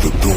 the door.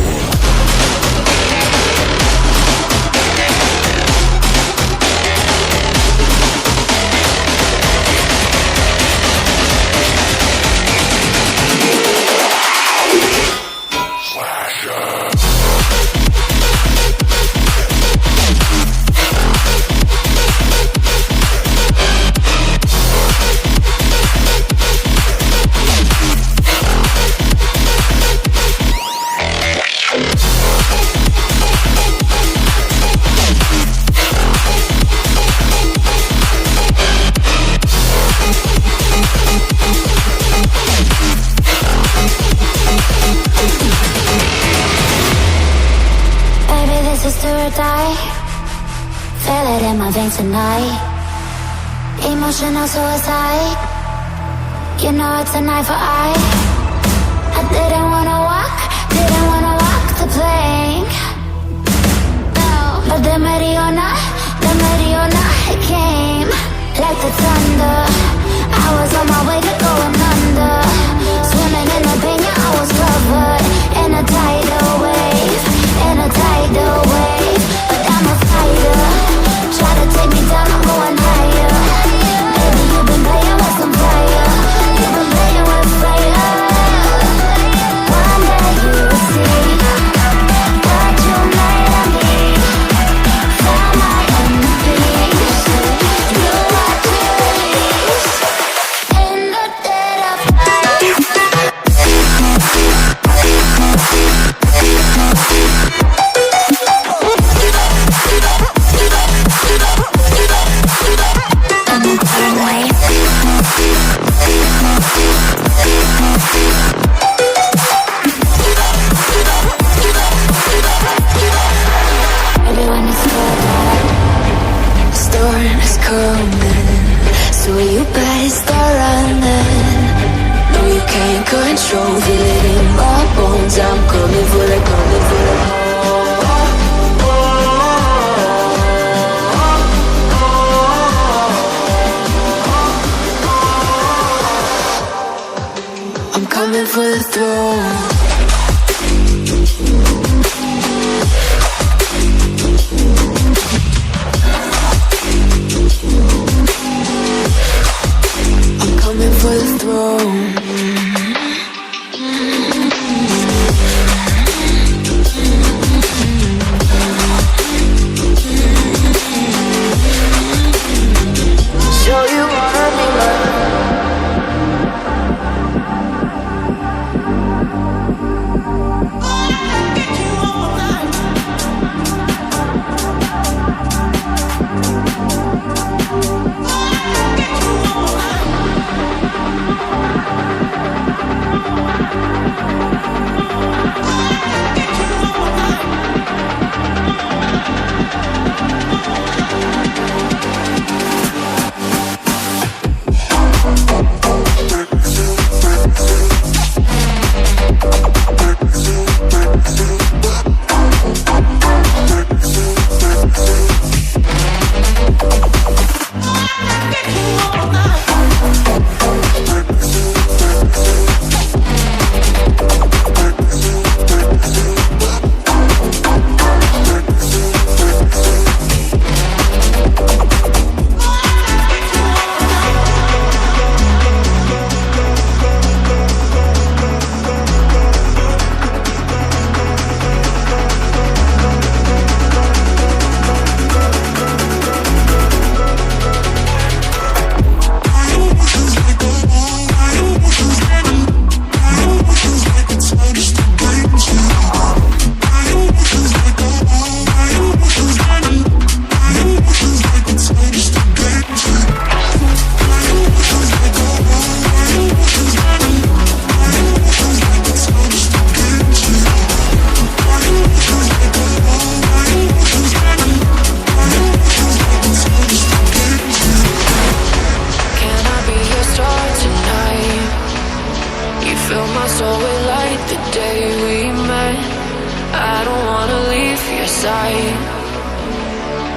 Tonight, emotional suicide. You know it's a night for I didn't wanna walk the plank. No, but the Mariona, it came like the thunder. I was on my way to going under, swimming in the pain. Yeah, I was covered in a tidal wave, But I'm a fighter. Try to take me down, I'm going higher. Baby, you've been playing with some fire. You've been playing with fire. One day you will see what you made of me. Found my enemies. You are to release in the dead of night. Control, feel it in my bones. I'm coming for it, I'm coming for the throne. I'm coming for the throne.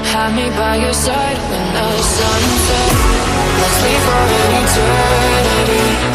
Have me by your side when the sun sets. Let's leave for an eternity.